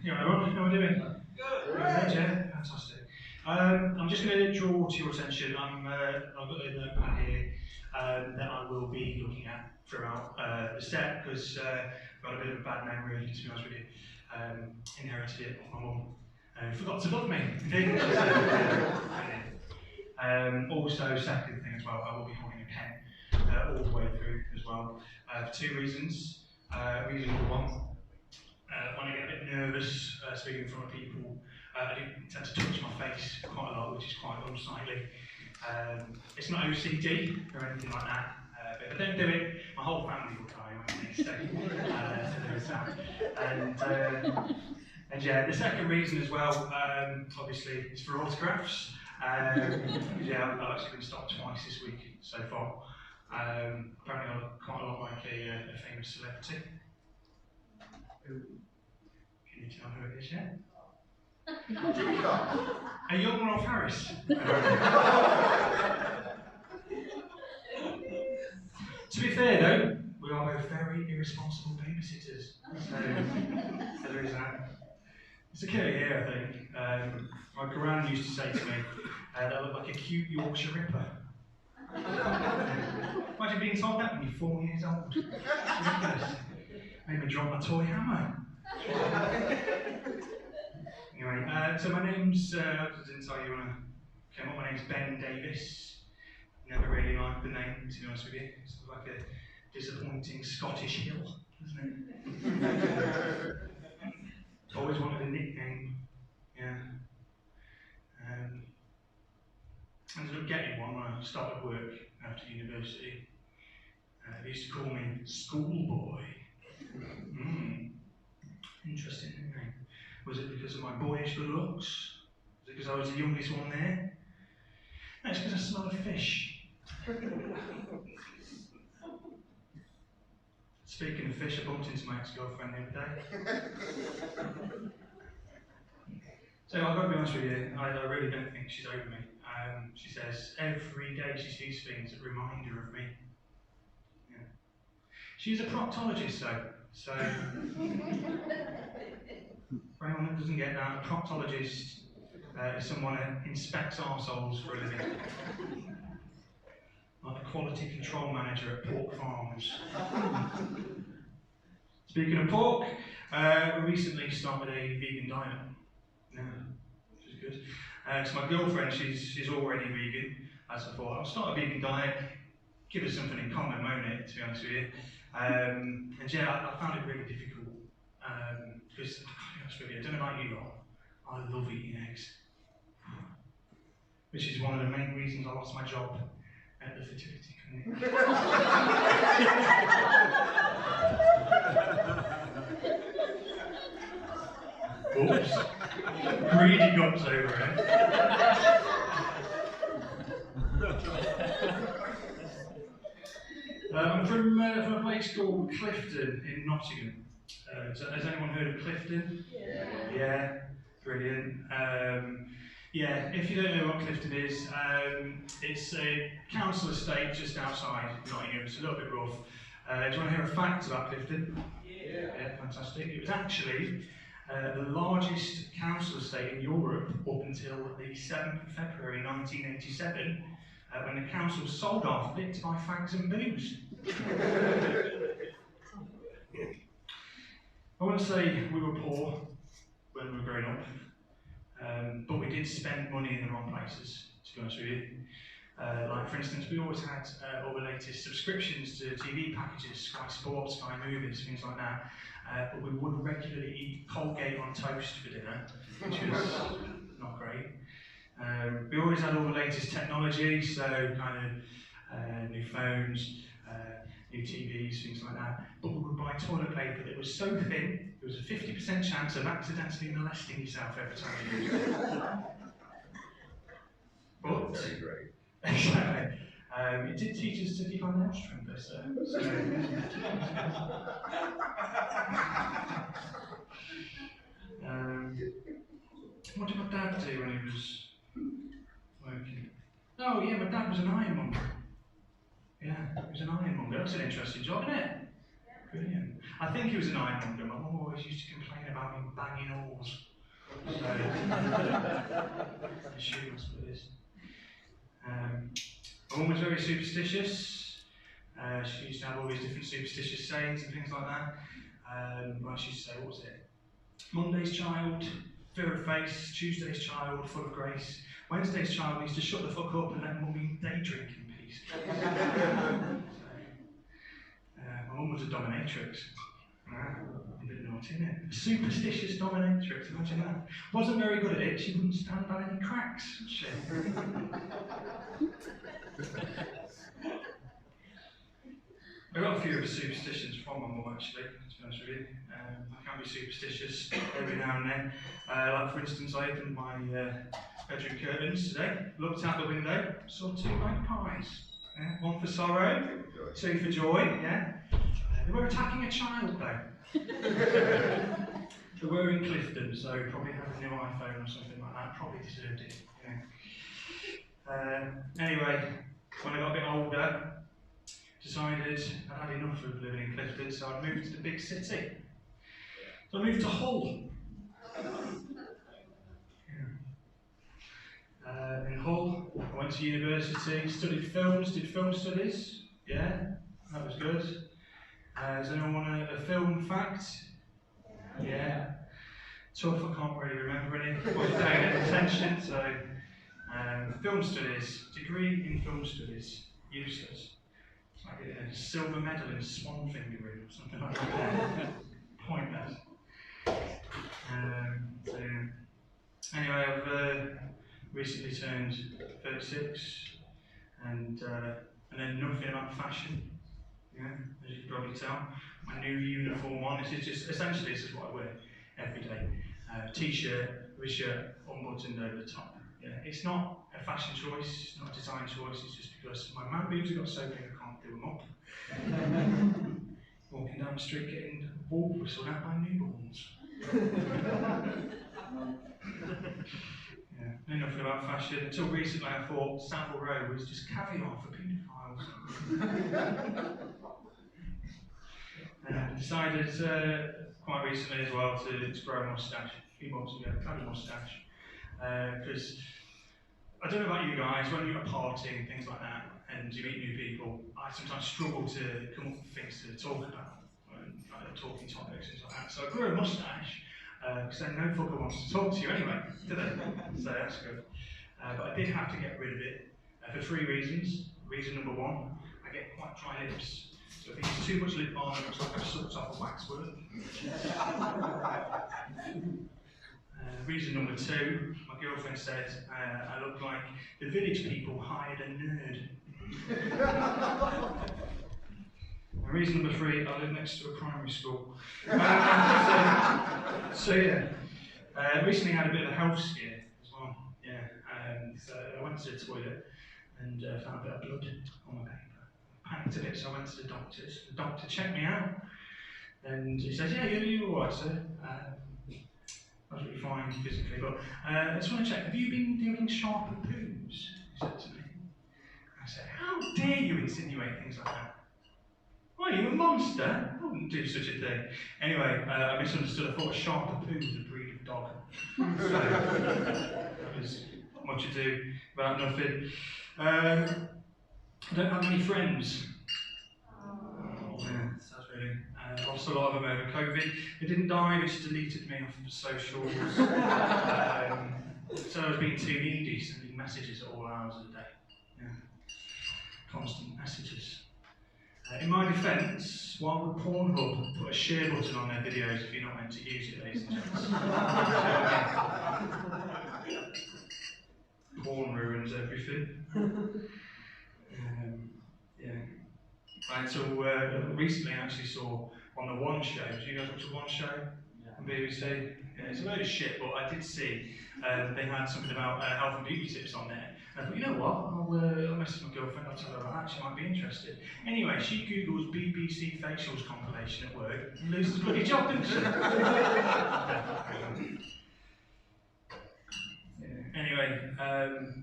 You all right, everyone? How are we doing? Good. Yeah, fantastic. I'm just going to draw to your attention. I've got a notepad here that I will be looking at throughout the set because I've got a bit of a bad memory, to be honest with you. Inherited it off my mum. Forgot to love me. Indeed. Also, second thing as well, I will be holding a pen all the way through as well for two reasons. Reason number one. When I get a bit nervous speaking in front of people, I do tend to touch my face quite a lot, which is quite unsightly. It's not OCD or anything like that, but if I don't do it, my whole family will die when they stay. So there is that. And yeah, the second reason as well, obviously, is for autographs. Yeah, I've actually been stopped twice this week so far. Apparently I look quite a lot like a famous celebrity. Can you tell who it is yet? A young Rolf Harris. To be fair though, we are both very irresponsible babysitters. So there is that. It's a killer here, I think. My gran used to say to me that I look like a cute Yorkshire Ripper. Imagine being told that when you're 4 years old. It's ridiculous. Made me drop my toy hammer. Anyway, so my name's, I didn't tell you when I came up, my name's Ben Davis. Never really liked the name, to be honest with you. It's like a disappointing Scottish hill, isn't it? Always wanted a nickname, yeah. I ended up getting one when I started work after university. They used to call me Schoolboy. Interesting nickname. Was it because of my boyish good looks? Was it because I was the youngest one there? No, it's because I smell of fish. Speaking of fish, I bumped into my ex-girlfriend the other day. So I've got to be honest with you, I really don't think she's over me. She says every day she sees things that remind her of me. Yeah. She's a proctologist though, so for anyone that doesn't get that, a proctologist is someone that inspects arseholes for a living. Like the quality control manager at pork farms. Speaking of pork, we recently started a vegan diet. Yeah, which is good. So my girlfriend, she's already vegan. As I thought, I'll start a vegan diet, give us something in common, won't it, to be honest with you. And yeah, I found it really difficult. Because, to be honest with you, I don't know about you lot, I love eating eggs. Which is one of the main reasons I lost my job at the fertility clinic. Oops. Greedy guts over it. I'm from a place called Clifton in Nottingham. Has anyone heard of Clifton? Yeah, brilliant. Yeah, if you don't know what Clifton is, it's a council estate just outside Nottingham. It's a little bit rough. Do you want to hear a fact about Clifton? Yeah, fantastic. It was actually the largest council estate in Europe up until the 7th of February 1987, when the council sold off it to buy fags and booze. I wouldn't say we were poor when we were growing up, but we did spend money in the wrong places, to be honest with you. Like for instance, we always had all the latest subscriptions to TV packages, Sky Sports, Sky Movies, things like that. But we would regularly eat Colgate on toast for dinner, which was not great. We always had all the latest technology, so kind of new phones, new TVs, things like that. But we would buy toilet paper that was so thin, there was a 50% chance of accidentally molesting yourself every time you used it. But very great. Exactly. It did teach us to keep our nails trimmed, though, so. What did my dad do when he was working? Oh, yeah, my dad was an ironmonger. Yeah, he was an ironmonger. That's an interesting job, isn't it? Brilliant. I think he was an ironmonger. My mum always used to complain about about me banging oars. So, she must be this. My mum was very superstitious. She used to have all these different superstitious sayings and things like that. Like she used to say, what was it? Monday's child, fear of face. Tuesday's child, full of grace. Wednesday's child needs to shut the fuck up and let mummy day drink in peace. My mum was a dominatrix. A bit naughty, isn't it? A superstitious dominatrix, imagine that. Wasn't very good at it, she wouldn't stand by any cracks, would she? I got a few of the superstitions from my mum, actually, to be honest with you. I can be superstitious every now and then. Like, for instance, I opened my bedroom curtains today, looked out the window, saw 2 magpies. One for sorrow, 2 for joy, yeah. They were attacking a child, though. They were in Clifton, so probably had a new iPhone or something like that, probably deserved it, anyway, when I got a bit older, decided I'd had enough of living in Clifton, so I'd moved to the big city. So I moved to Hull. In Hull, I went to university, studied films, did film studies. Yeah, that was good. Does anyone want a film fact? Yeah. Tough, I can't really remember any. Wasn't paying any attention, so film studies, degree in film studies, useless. It's like a silver medal in swan fingering or something like that. Pointless. Anyway, I've recently turned 36 and then nothing about fashion. Yeah, as you can probably tell. My new uniform on, this is what I wear every day. T-shirt with a shirt unbuttoned over the top. Yeah, it's not a fashion choice, it's not a design choice, it's just because my man boobs have got so big I can't do them up. Walking down the street getting wolf whistled out by newborns. Yeah, knew nothing about fashion. Until recently I thought Savile Row was just caviar for paedophiles. Decided quite recently as well to grow a moustache. A few months ago, I had a moustache. Because I don't know about you guys, when you're at a party and things like that, and you meet new people, I sometimes struggle to come up with things to talk about, talking topics, things like that. So I grew a moustache, because then no fucker wants to talk to you anyway, do they? So that's good. But I did have to get rid of it for 3 reasons. Reason number 1, I get quite dry lips. So if you use too much lip balm, it looks like I've sucked off a waxwork. Reason number 2, my girlfriend said I look like the village people hired a nerd. And reason number 3, I live next to a primary school. So yeah, recently had a bit of a health scare as well. Yeah, so I went to the toilet and found a bit of blood on my paper. Panicked a bit, so I went to the doctors. The doctor checked me out, and he said, "Yeah, you're all right, sir. I was really fine physically, but I just want to check, have you been doing sharper poos?" He said to me. I said, "How dare you insinuate things like that? Why, are you a monster? I wouldn't do such a thing." Anyway, I misunderstood. I thought a sharper poo was a breed of dog. So, that was much ado about nothing. I don't have many friends. Yeah, that's really. Lost a lot of them over COVID. They didn't die, they just deleted me off of the socials. So I was being too needy, sending messages at all hours of the day. Yeah. Constant messages. In my defence, why would Pornhub put a share button on their videos if you're not meant to use it, ladies and gents? Porn ruins everything. Yeah. Right, so recently I actually saw on the One Show, do you guys watch the One Show on BBC? Yeah, it's a load of shit, but I did see they had something about health and beauty tips on there. And I thought, you know what, I'll message my girlfriend, I'll tell her about that, she might be interested. Anyway, she Googles BBC facials compilation at work and loses a bloody job, doesn't she? Anyway,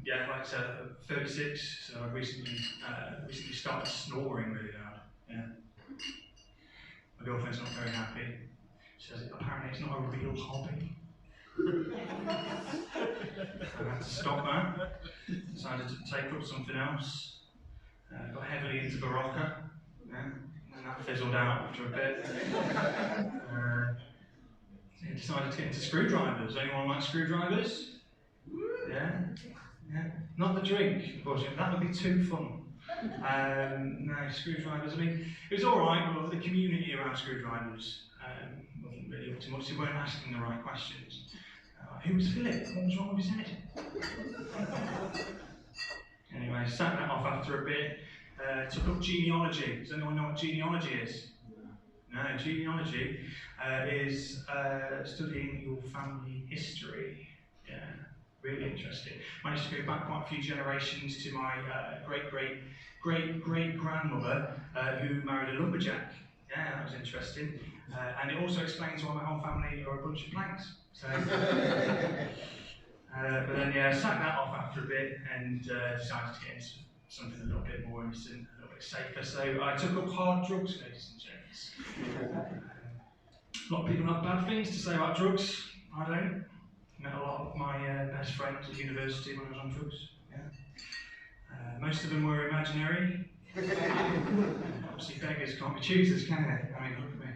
yeah, like I said, I'm 36, so I've recently started snoring really loud. Yeah. My girlfriend's not very happy. says apparently it's not a real hobby. I had to stop that. Decided to take up something else. Got heavily into Barocca. Yeah, and that fizzled out after a bit. Decided to get into screwdrivers. Anyone like screwdrivers? Yeah? Yeah. Not the drink, unfortunately. That would be too fun. No, screwdrivers. I mean, it was alright, but the community around screwdrivers wasn't really up to much. They weren't asking the right questions. Who was Philip? What was wrong with his head? Anyway, sacked that off after a bit. Took up genealogy. Does anyone know what genealogy is? No, genealogy is studying your family history. Yeah, really interesting. Managed to go back quite a few generations to my great-great-great-grandmother who married a lumberjack. Yeah, that was interesting. And it also explains why my whole family are a bunch of planks. So, but then, yeah, sacked that off after a bit and decided to get into something a little bit more innocent, a little bit safer. So I took up hard drugs, ladies and gents. A lot of people have bad things to say about drugs. I don't. Met a lot of my best friends at university when I was on drugs. Yeah. Most of them were imaginary. Obviously, beggars can't be choosers, can they? I mean, look at me.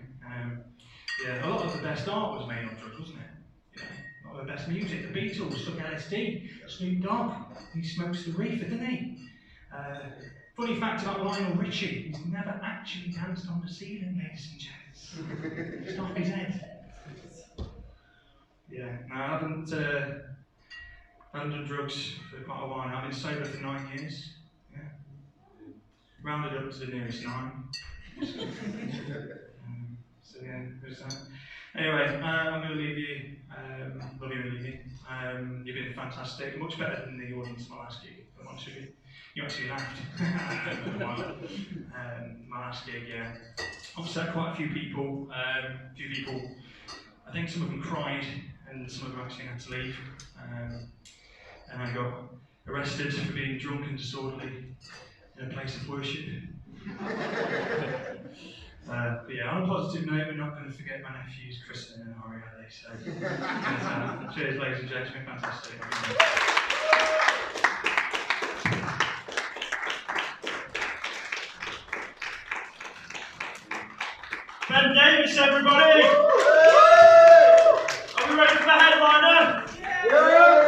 Yeah, a lot of the best art was made on drugs, wasn't it? You know, a lot of the best music. The Beatles took LSD. Snoop Dogg, he smokes the reefer, didn't he? Funny fact about Lionel Richie: he's never actually danced on the ceiling, ladies and gents. It's off his head. Yeah, no, I haven't done drugs for quite a while now. I've been sober for 9 years. Yeah. Rounded up to the nearest 9. So yeah, there's that. Anyway, I'm going to leave you. Love you and leave you. You've been fantastic, much better than the audience my last gig. I'm honest with you. You actually laughed. My last gig, yeah. Upset quite a few people. I think some of them cried, and some of them actually had to leave. And I got arrested for being drunk and disorderly in a place of worship. But yeah, on a positive note, we're not going to forget my nephews, Kristen and Ari, are they? So, cheers, ladies and gents, it's been fantastic. Ben Davis, everybody! Are we ready for the headliner? Yeah!